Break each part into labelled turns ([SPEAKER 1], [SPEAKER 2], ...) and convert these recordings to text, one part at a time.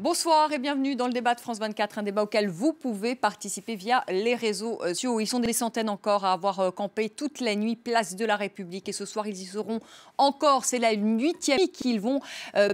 [SPEAKER 1] Bonsoir et bienvenue dans le débat de France 24, un débat auquel vous pouvez participer via les réseaux sociaux. Ils sont des centaines encore à avoir campé toute la nuit place de la République et ce soir ils y seront encore. C'est la 8e nuit qu'ils vont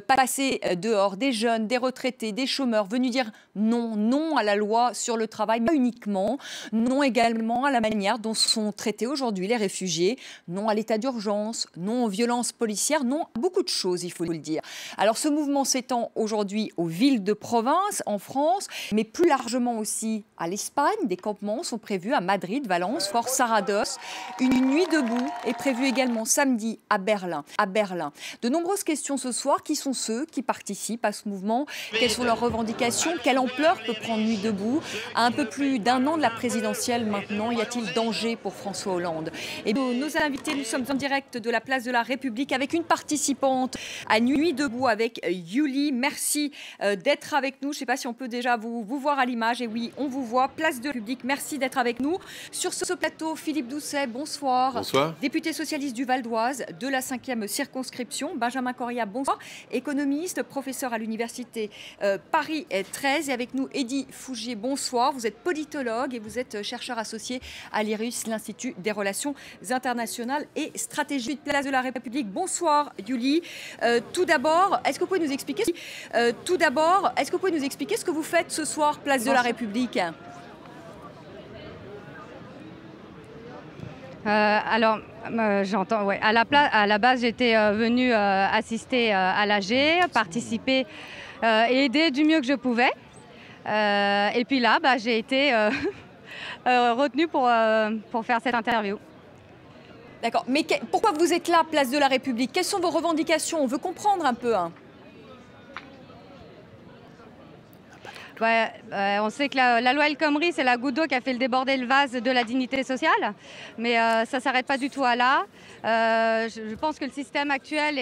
[SPEAKER 1] passer dehors. Des jeunes, des retraités, des chômeurs venus dire non, non à la loi sur le travail, mais pas uniquement, non également à la manière dont sont traités aujourd'hui les réfugiés, non à l'état d'urgence, non aux violences policières, non à beaucoup de choses, il faut le dire. Alors ce mouvement s'étend aujourd'hui aux villes de province en France, mais plus largement aussi à l'Espagne. Des campements sont prévus à Madrid, Valence, Fort Sarados. Une nuit debout est prévue également samedi à Berlin. De nombreuses questions ce soir. Qui sont ceux qui participent à ce mouvement? Quelles sont leurs revendications? Quelle ampleur peut prendre Nuit debout? À un peu plus d'un an de la présidentielle maintenant, y a-t-il danger pour François Hollande? Et nos invités, nous sommes en direct de la place de la République avec une participante à Nuit debout avec Yuli. Merci d'être avec nous. Je ne sais pas si on peut déjà vous voir à l'image. Et oui, on vous voit. Place de la République, merci d'être avec nous. Sur ce plateau, Philippe Doucet, bonsoir.
[SPEAKER 2] Bonsoir.
[SPEAKER 1] Député socialiste du Val d'Oise de la 5e circonscription. Benjamin Correa, bonsoir. Économiste, professeur à l'université Paris 13. Et avec nous, Eddy Fougier, bonsoir. Vous êtes politologue et vous êtes chercheur associé à l'IRIS, l'Institut des relations internationales et stratégiques. Place de la République, bonsoir Yuli. Tout d'abord, est-ce que vous pouvez nous expliquer ce que vous faites ce soir, place de la République?
[SPEAKER 3] J'entends, ouais. À la base, j'étais venue assister à l'AG, participer et aider du mieux que je pouvais. Et puis là, j'ai été retenue pour faire cette interview.
[SPEAKER 1] D'accord. Mais pourquoi vous êtes là, place de la République? Quelles sont vos revendications? On veut comprendre un peu.
[SPEAKER 3] On sait que la loi El Khomri, c'est la goutte d'eau qui a fait le déborder le vase de la dignité sociale. Mais ça ne s'arrête pas du tout à là. Je pense que le système actuel,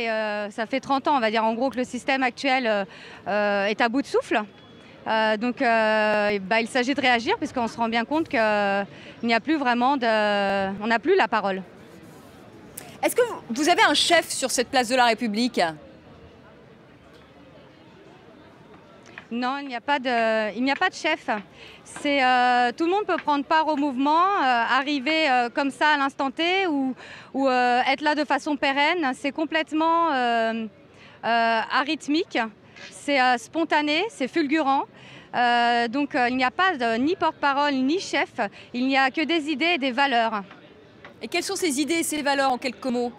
[SPEAKER 3] ça fait 30 ans, on va dire en gros que le système actuel est à bout de souffle. Il s'agit de réagir puisqu'on se rend bien compte qu'il n'y a plus vraiment on n'a plus la parole.
[SPEAKER 1] Est-ce que vous avez un chef sur cette place de la République?
[SPEAKER 3] Non, il n'y a pas de chef. Tout le monde peut prendre part au mouvement, arriver comme ça à l'instant T ou être là de façon pérenne. C'est complètement arythmique, c'est spontané, c'est fulgurant. Il n'y a pas ni porte-parole ni chef, il n'y a que des idées et des valeurs.
[SPEAKER 1] Et quelles sont ces idées et ces valeurs en quelques mots?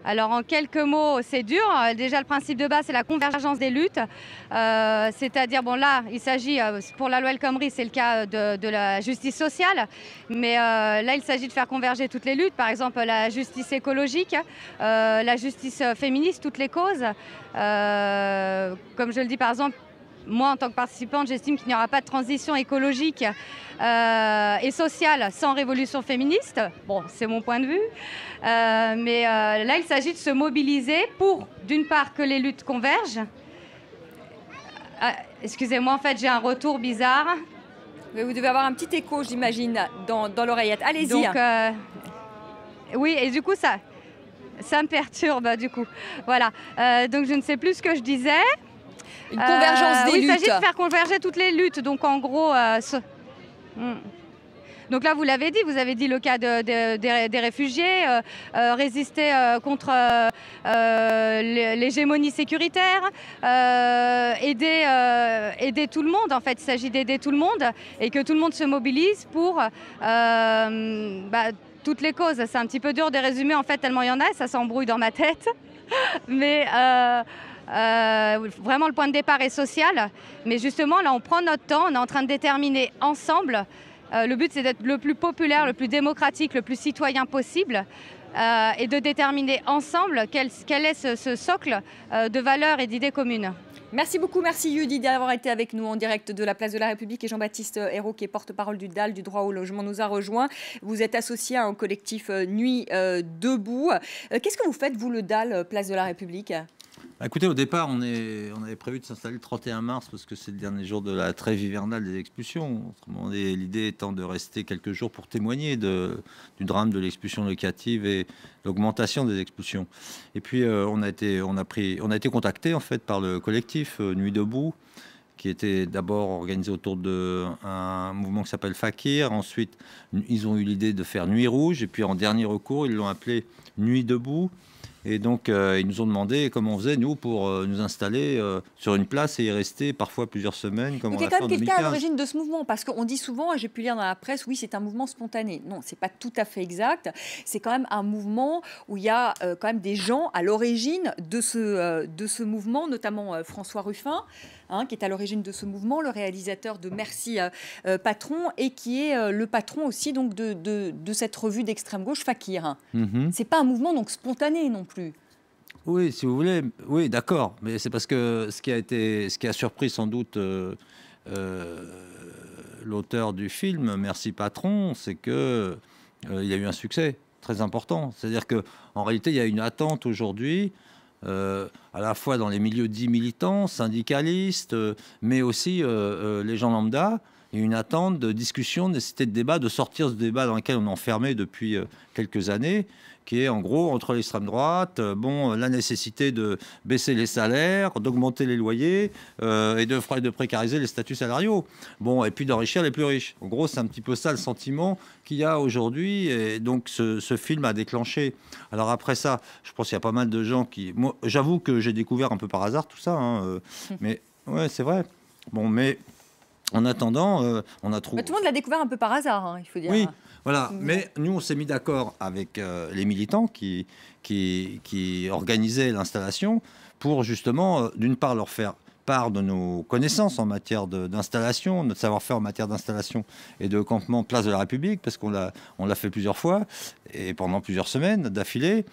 [SPEAKER 3] Alors en quelques mots, c'est dur. Déjà le principe de base, c'est la convergence des luttes. C'est-à-dire, bon là, il s'agit, pour la loi El Khomri, c'est le cas de la justice sociale. Mais là, il s'agit de faire converger toutes les luttes. Par exemple, la justice écologique, la justice féministe, toutes les causes. Comme je le dis, par exemple, moi, en tant que participante, j'estime qu'il n'y aura pas de transition écologique et sociale sans révolution féministe. Bon, c'est mon point de vue. Mais là, il s'agit de se mobiliser pour, d'une part, que les luttes convergent. Excusez-moi, en fait, j'ai un retour bizarre.
[SPEAKER 1] Mais vous devez avoir un petit écho, j'imagine, dans l'oreillette. Allez-y.
[SPEAKER 3] Donc, oui, et du coup, ça me perturbe, du coup. Voilà. Donc, je ne sais plus ce que je disais.
[SPEAKER 1] Une convergence des luttes.
[SPEAKER 3] Il s'agit de faire converger toutes les luttes. Donc en gros, donc là vous l'avez dit, vous avez dit le cas des réfugiés, résister contre l'hégémonie sécuritaire, aider tout le monde. En fait, il s'agit d'aider tout le monde et que tout le monde se mobilise pour toutes les causes. C'est un petit peu dur de résumer en fait tellement il y en a, ça s'embrouille dans ma tête. Mais vraiment le point de départ est social, mais justement là on prend notre temps, on est en train de déterminer ensemble, le but c'est d'être le plus populaire, le plus démocratique, le plus citoyen possible et de déterminer ensemble quel est ce socle de valeurs et d'idées communes.
[SPEAKER 1] Merci beaucoup, merci Yudi d'avoir été avec nous en direct de la place de la République et Jean-Baptiste Ayrault qui est porte-parole du DAL, du droit au logement, nous a rejoint. Vous êtes associé à un collectif Nuit debout. Qu'est-ce que vous faites, vous, le DAL, place de la République?
[SPEAKER 2] Écoutez, au départ, on avait prévu de s'installer le 31 mars parce que c'est le dernier jour de la trêve hivernale des expulsions. Autrement, l'idée étant de rester quelques jours pour témoigner du drame de l'expulsion locative et l'augmentation des expulsions. Et puis, on a été contacté en fait par le collectif Nuit debout, qui était d'abord organisé autour d'un mouvement qui s'appelle Fakir. Ensuite, ils ont eu l'idée de faire Nuit rouge. Et puis, en dernier recours, ils l'ont appelé Nuit debout. Et donc, ils nous ont demandé comment on faisait, nous, pour nous installer sur une place et y rester parfois plusieurs semaines. Comme
[SPEAKER 1] donc, il y a quand même quelqu'un à l'origine de ce mouvement, parce qu'on dit souvent, et j'ai pu lire dans la presse, oui, c'est un mouvement spontané. Non, c'est pas tout à fait exact. C'est quand même un mouvement où il y a quand même des gens à l'origine de ce mouvement, notamment François Ruffin, qui est à l'origine de ce mouvement, le réalisateur de Merci Patron, et qui est le patron aussi donc, de cette revue d'extrême gauche, Fakir. C'est pas un mouvement donc spontané non plus.
[SPEAKER 2] Oui, si vous voulez, oui, d'accord. Mais c'est parce que ce qui a surpris sans doute l'auteur du film, Merci Patron, c'est que il y a eu un succès très important. C'est-à-dire qu'en réalité, il y a une attente aujourd'hui, à la fois dans les milieux dits militants, syndicalistes, mais aussi les gens lambda. Il y a une attente de discussion, de nécessité de débat, de sortir de ce débat dans lequel on est enfermé depuis quelques années, qui est en gros entre l'extrême droite, la nécessité de baisser les salaires, d'augmenter les loyers et de précariser les statuts salariaux. Et puis d'enrichir les plus riches. En gros, c'est un petit peu ça le sentiment qu'il y a aujourd'hui. Et donc, ce film a déclenché. Alors après ça, je pense qu'il y a pas mal de gens qui... Moi, j'avoue que j'ai découvert un peu par hasard tout ça. Mais ouais, c'est vrai. Mais... En attendant, on a trouvé...
[SPEAKER 1] Tout le monde l'a découvert un peu par hasard, il faut dire.
[SPEAKER 2] Oui, voilà. Mais nous, on s'est mis d'accord avec les militants qui organisaient l'installation pour justement, d'une part, leur faire part de nos connaissances en matière d'installation, notre savoir-faire en matière d'installation et de campement Place de la République, parce qu'on l'a fait plusieurs fois et pendant plusieurs semaines d'affilée.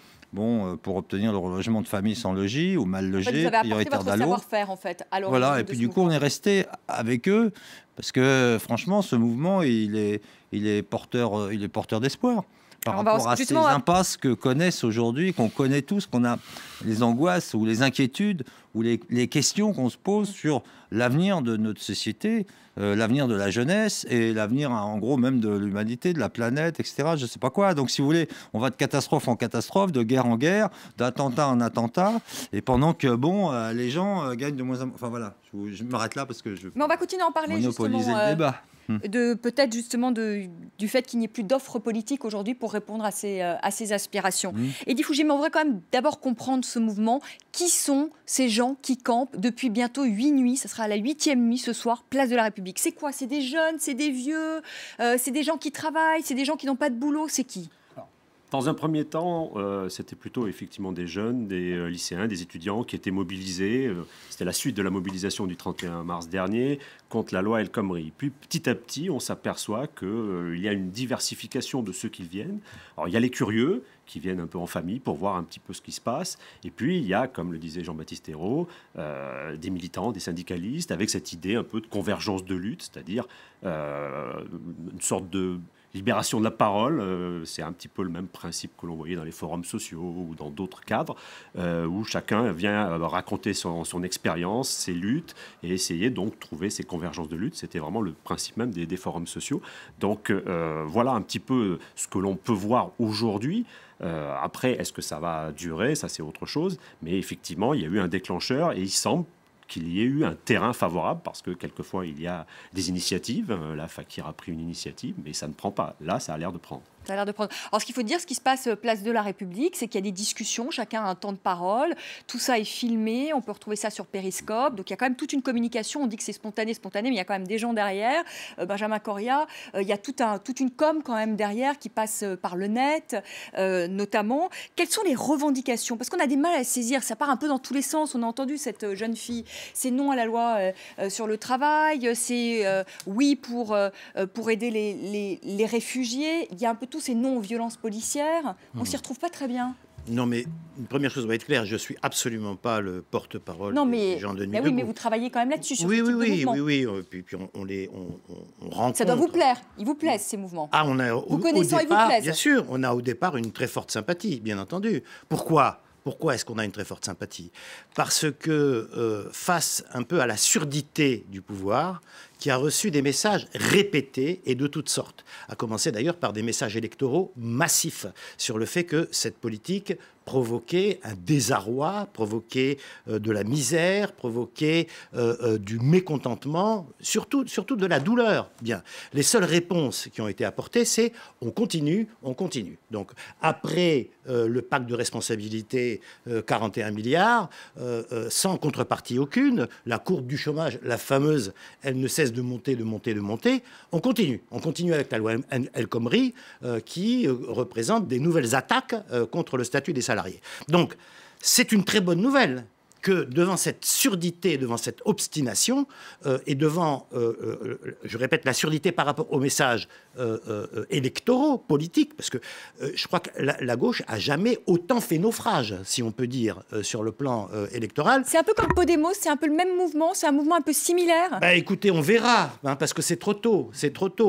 [SPEAKER 2] Pour obtenir le relogement de familles sans logis ou mal logées,
[SPEAKER 1] prioritaire d'allô. Savoir-faire en fait.
[SPEAKER 2] Voilà, et puis du coup, on est resté avec eux parce que franchement, ce mouvement, il est porteur d'espoir par rapport à ces impasses que connaissent aujourd'hui, qu'on connaît tous, qu'on a les angoisses ou les inquiétudes ou les questions qu'on se pose sur l'avenir de notre société, l'avenir de la jeunesse et l'avenir, en gros, même de l'humanité, de la planète, etc. Je ne sais pas quoi. Donc, si vous voulez, on va de catastrophe en catastrophe, de guerre en guerre, d'attentat en attentat, et pendant que, les gens gagnent de moins en moins... Enfin, voilà, je m'arrête là parce que
[SPEAKER 1] Mais on va continuer à en parler, justement.
[SPEAKER 2] Le débat.
[SPEAKER 1] Peut-être justement du fait qu'il n'y ait plus d'offres politiques aujourd'hui pour répondre à ces aspirations. Eddy Fujimi, on voudrait quand même d'abord comprendre ce mouvement. Qui sont ces gens qui campent depuis bientôt 8 nuits? Ce sera la 8e nuit ce soir, Place de la République. C'est quoi? C'est des jeunes, c'est des vieux, c'est des gens qui travaillent, c'est des gens qui n'ont pas de boulot, c'est qui?
[SPEAKER 4] Dans un premier temps, c'était plutôt effectivement des jeunes, des lycéens, des étudiants qui étaient mobilisés. C'était la suite de la mobilisation du 31 mars dernier contre la loi El Khomri. Puis petit à petit, on s'aperçoit qu'il y a une diversification de ceux qui viennent. Alors il y a les curieux qui viennent un peu en famille pour voir un petit peu ce qui se passe. Et puis il y a, comme le disait Jean-Baptiste Ayrault, des militants, des syndicalistes, avec cette idée un peu de convergence de lutte, c'est-à-dire une sorte de libération de la parole, c'est un petit peu le même principe que l'on voyait dans les forums sociaux ou dans d'autres cadres, où chacun vient raconter son expérience, ses luttes, et essayer donc de trouver ces convergences de lutte. C'était vraiment le principe même des forums sociaux. Donc voilà un petit peu ce que l'on peut voir aujourd'hui. Après, est-ce que ça va durer? Ça, c'est autre chose. Mais effectivement, il y a eu un déclencheur et il semble qu'il y ait eu un terrain favorable, parce que quelquefois il y a des initiatives. La Fakir a pris une initiative, mais ça ne prend pas. Là, ça a l'air de prendre.
[SPEAKER 1] Ça a l'air de prendre. Alors, ce qu'il faut dire, ce qui se passe Place de la République, c'est qu'il y a des discussions, chacun a un temps de parole, tout ça est filmé, on peut retrouver ça sur Periscope, donc il y a quand même toute une communication, on dit que c'est spontané, mais il y a quand même des gens derrière, Benjamin Coria, il y a toute une com quand même derrière qui passe par le net, notamment. Quelles sont les revendications? Parce qu'on a des mal à saisir, ça part un peu dans tous les sens. On a entendu cette jeune fille, c'est non à la loi sur le travail, c'est oui pour aider les réfugiés, il y a un peu tous ces non aux violences policières, on ne s'y retrouve pas très bien.
[SPEAKER 5] Non, mais une première chose va être claire, je ne suis absolument pas le porte-parole des gens de Nuit
[SPEAKER 1] debout. Oui, mais vous travaillez quand même là-dessus, sur ce type de mouvement.
[SPEAKER 5] Oui. Puis on rencontre...
[SPEAKER 1] Ça doit vous plaire, ils vous plaisent ces mouvements.
[SPEAKER 5] Vous connaissant, ils vous plaisent. Bien sûr, on a au départ une très forte sympathie, bien entendu. Pourquoi Pourquoi est-ce qu'on a une très forte sympathie? Parce que face un peu à la surdité du pouvoir, qui a reçu des messages répétés et de toutes sortes, à commencer d'ailleurs par des messages électoraux massifs sur le fait que cette politique provoquait un désarroi, provoquait de la misère, provoquait du mécontentement, surtout de la douleur. Bien, les seules réponses qui ont été apportées, c'est on continue, on continue. Donc après le pacte de responsabilité 41 milliards, sans contrepartie aucune, la courbe du chômage, la fameuse, elle ne cesse de monter, de monter, de monter. On continue avec la loi El Khomri qui représente des nouvelles attaques contre le statut des salariés. Donc, c'est une très bonne nouvelle que devant cette surdité, devant cette obstination, et devant, je répète, la surdité par rapport aux messages électoraux, politiques, parce que je crois que la gauche a jamais autant fait naufrage, si on peut dire, sur le plan électoral.
[SPEAKER 1] C'est un peu comme Podemos, c'est un peu le même mouvement, c'est un mouvement un peu similaire.
[SPEAKER 5] Bah, écoutez, on verra, hein, parce que c'est trop tôt,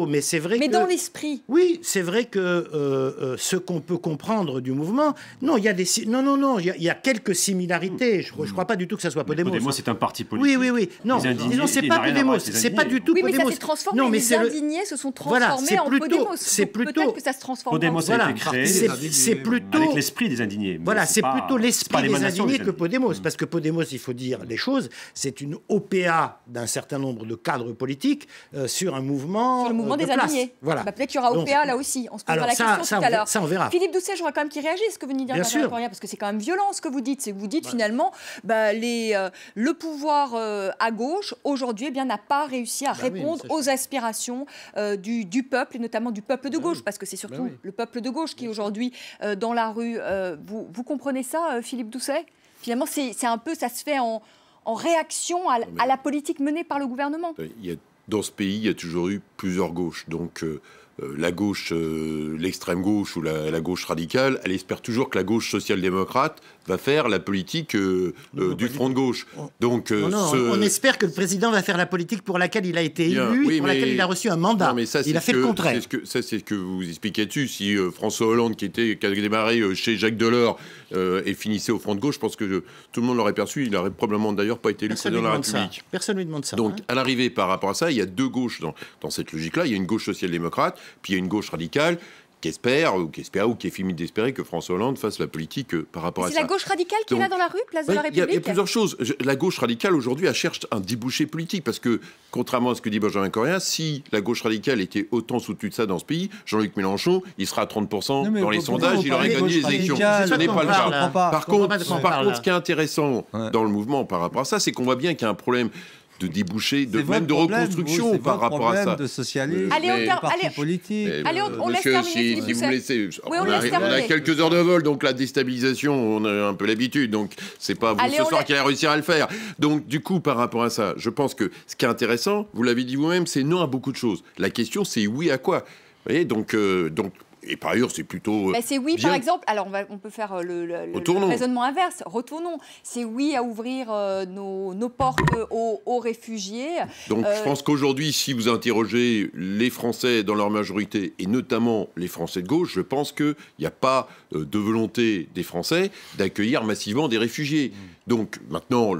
[SPEAKER 5] mais c'est vrai
[SPEAKER 1] mais
[SPEAKER 5] que...
[SPEAKER 1] dans l'esprit.
[SPEAKER 5] Oui, c'est vrai que ce qu'on peut comprendre du mouvement, non, il y a des... Non, il y a quelques similarités, je crois pas du tout que ça soit Podemos.
[SPEAKER 4] Podemos, c'est un parti politique.
[SPEAKER 5] Oui. Non, c'est pas Podemos. C'est pas du tout
[SPEAKER 1] Podemos.
[SPEAKER 5] Podemos.
[SPEAKER 1] Oui, mais ça s'est transformé.
[SPEAKER 5] Non, mais
[SPEAKER 1] les indignés se sont transformés en Podemos.
[SPEAKER 5] C'est plutôt.
[SPEAKER 1] Peut-être que ça se transforme.
[SPEAKER 4] Podemos a été créé.
[SPEAKER 5] C'est plutôt
[SPEAKER 4] avec l'esprit des indignés.
[SPEAKER 5] Voilà, c'est plutôt l'esprit des indignés que Podemos, parce que Podemos, il faut dire les choses, c'est une OPA d'un certain nombre de cadres politiques sur un mouvement.
[SPEAKER 1] Sur le mouvement des indignés.
[SPEAKER 5] Voilà.
[SPEAKER 1] Peut-être qu'il y aura OPA là aussi. On se posera la question tout à l'heure.
[SPEAKER 5] Ça, on verra.
[SPEAKER 1] Philippe Doucet, je voudrais quand même qu'il réagisse à ce que vous venez de dire, parce que c'est quand même violent ce que vous dites. C'est que vous dites finalement, le pouvoir à gauche, aujourd'hui, n'a pas réussi à répondre aux aspirations du peuple, et notamment du peuple de gauche, parce que c'est surtout le peuple de gauche qui est aujourd'hui dans la rue. Vous comprenez ça, Philippe Doucet? Finalement, c'est un peu, ça se fait en réaction à la politique menée par le gouvernement.
[SPEAKER 6] Dans ce pays, il y a toujours eu plusieurs gauches. Donc, la gauche, l'extrême gauche ou la gauche radicale, elle espère toujours que la gauche social-démocrate va faire la politique du front de gauche. Donc,
[SPEAKER 5] on espère que le président va faire la politique pour laquelle il a été élu, pour laquelle il a reçu un mandat. Il a fait le contraire.
[SPEAKER 6] C'est ce que vous expliquez dessus. Si François Hollande, qui a démarré chez Jacques Delors et finissait au front de gauche, je pense que tout le monde l'aurait perçu. Il n'aurait probablement d'ailleurs pas été élu président de la République.
[SPEAKER 5] Personne ne lui demande ça.
[SPEAKER 6] Donc, à l'arrivée par rapport à ça, il y a deux gauches dans cette logique-là. Il y a une gauche social-démocrate, puis il y a une gauche radicale qui espère ou qui est fini d'espérer que François Hollande fasse la politique par rapport à ça.
[SPEAKER 1] C'est la gauche radicale qui est là dans la rue, place de la République.
[SPEAKER 6] Il y a plusieurs choses. La gauche radicale, aujourd'hui, elle cherche un débouché politique. Parce que, contrairement à ce que dit Benjamin Correa, si la gauche radicale était autant soutenue de ça dans ce pays, Jean-Luc Mélenchon, il sera à 30% dans les sondages, il aurait gagné les élections. Ce n'est pas le cas. Par contre, ce qui est intéressant dans le mouvement par rapport à ça, c'est qu'on voit bien qu'il y a un problème de déboucher, même de reconstruction par rapport à ça.
[SPEAKER 2] De socialisme,
[SPEAKER 1] allez,
[SPEAKER 2] parti politique.
[SPEAKER 1] Allez, on laisse terminer.
[SPEAKER 6] Si vous me laissez,
[SPEAKER 1] oui,
[SPEAKER 6] on a quelques heures de vol, donc la déstabilisation, on a un peu l'habitude, donc c'est pas vous ce soir qui allez réussir à le faire. Donc du coup, par rapport à ça, je pense que ce qui est intéressant, vous l'avez dit vous-même, c'est non à beaucoup de choses. La question, c'est oui à quoi. Vous voyez, donc et par ailleurs, c'est plutôt.
[SPEAKER 1] C'est oui, par exemple. Alors, on peut faire le raisonnement inverse. Retournons. C'est oui à ouvrir nos portes aux réfugiés.
[SPEAKER 6] Donc, je pense qu'aujourd'hui, si vous interrogez les Français dans leur majorité, et notamment les Français de gauche, je pense qu'il n'y a pas de volonté des Français d'accueillir massivement des réfugiés. Donc, maintenant,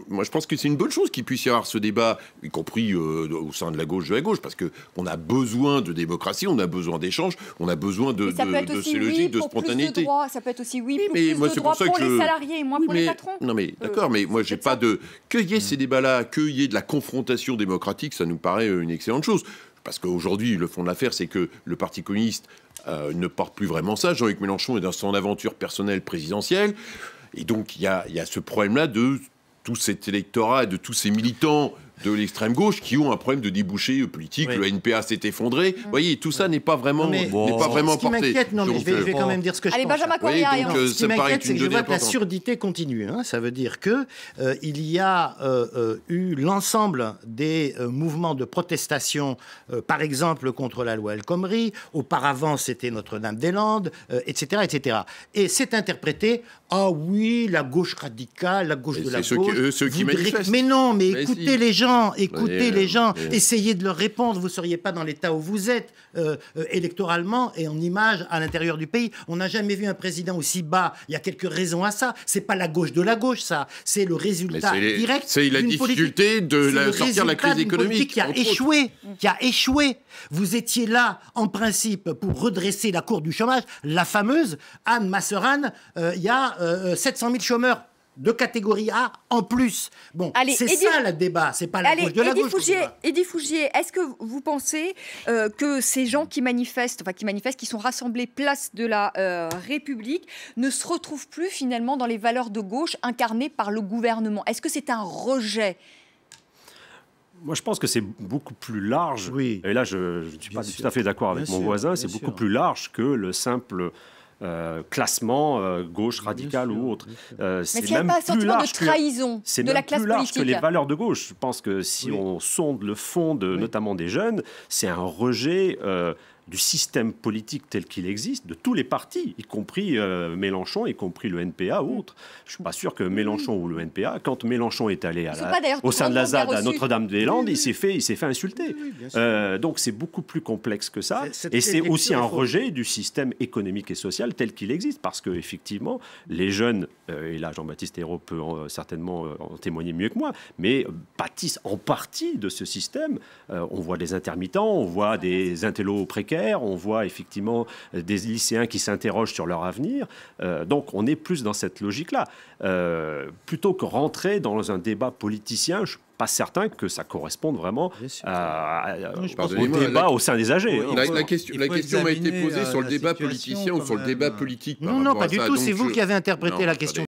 [SPEAKER 6] moi, je pense que c'est une bonne chose qu'il puisse y avoir ce débat, y compris au sein de la gauche, parce qu'on a besoin de démocratie, on a besoin d'échanges. On a besoin de ces logiques de spontanéité.
[SPEAKER 1] Ça peut être aussi oui pour plus de droits pour les salariés et moins pour les patrons.
[SPEAKER 6] Non mais d'accord, mais moi j'ai pas de... Qu'il y ait ces débats-là, qu'il y ait de la confrontation démocratique, ça nous paraît une excellente chose. Parce qu'aujourd'hui, le fond de l'affaire, c'est que le Parti communiste ne porte plus vraiment ça. Jean-Luc Mélenchon est dans son aventure personnelle présidentielle. Et donc il y a ce problème-là de tout cet électorat et de tous ces militants de l'extrême gauche qui ont un problème de débouché politique. Le NPA s'est effondré. Vous voyez, tout ça n'est pas vraiment porté.
[SPEAKER 5] Ce qui m'inquiète, je vais quand même dire ce que je pense.
[SPEAKER 1] Benjamin Correa,
[SPEAKER 5] ce qui m'inquiète, c'est que je vois que la surdité continue. Ça veut dire que il y a eu l'ensemble des mouvements de protestation, par exemple contre la loi El Khomri. Auparavant, c'était Notre-Dame-des-Landes, etc., etc. Et c'est interprété. Ah oui, la gauche radicale, la gauche de la gauche.
[SPEAKER 6] Ceux qui manifestent.
[SPEAKER 5] Mais non, mais écoutez les gens. gens, écoutez les gens, essayez de leur répondre. Vous ne seriez pas dans l'état où vous êtes électoralement et en image à l'intérieur du pays. On n'a jamais vu un président aussi bas. Il y a quelques raisons à ça. C'est pas la gauche de la gauche, ça. C'est le résultat direct.
[SPEAKER 6] C'est la difficulté de sortir de la crise économique
[SPEAKER 5] qui a échoué. Vous étiez là, en principe, pour redresser la courbe du chômage. La fameuse Anne Masseran, il y a 700 000 chômeurs de catégorie A en plus. Bon, c'est ça le débat, c'est pas la gauche de la gauche.
[SPEAKER 1] Eddy Fougier, est-ce que vous pensez que ces gens qui manifestent, qui sont rassemblés place de la République, ne se retrouvent plus finalement dans les valeurs de gauche incarnées par le gouvernement? Est-ce que c'est un rejet?
[SPEAKER 4] Moi, je pense que c'est beaucoup plus large.
[SPEAKER 5] Oui.
[SPEAKER 4] Et là, je ne suis pas tout à fait d'accord avec mon voisin. C'est beaucoup plus large que le simple classement gauche radicale ou autre.
[SPEAKER 1] Mais s'il n'y a pas un sentiment de trahison de la classe politique. C'est même plus large que les
[SPEAKER 4] valeurs de gauche. Je pense que si on sonde le fond, notamment des jeunes, c'est un rejet du système politique tel qu'il existe, de tous les partis, y compris Mélenchon, y compris le NPA ou autres. Je ne suis pas sûr que Mélenchon ou le NPA, quand Mélenchon est allé au sein de la ZAD à Notre-Dame-des-Landes, il s'est fait insulter. Donc c'est beaucoup plus complexe que ça. Et c'est aussi un rejet du système économique et social tel qu'il existe. Parce qu'effectivement, les jeunes, et là Jean-Baptiste Ayrault peut certainement en témoigner mieux que moi, mais pâtissent en partie de ce système. On voit des intermittents, on voit des intellos précaires, on voit effectivement des lycéens qui s'interrogent sur leur avenir. Donc on est plus dans cette logique-là. Plutôt que rentrer dans un débat politicien, je ne suis pas certain que ça corresponde vraiment au débat au sein des âgés.
[SPEAKER 6] La question m'a été posée sur le débat politicien ou sur le débat politique.
[SPEAKER 5] Non, pas du tout. C'est vous qui avez interprété la question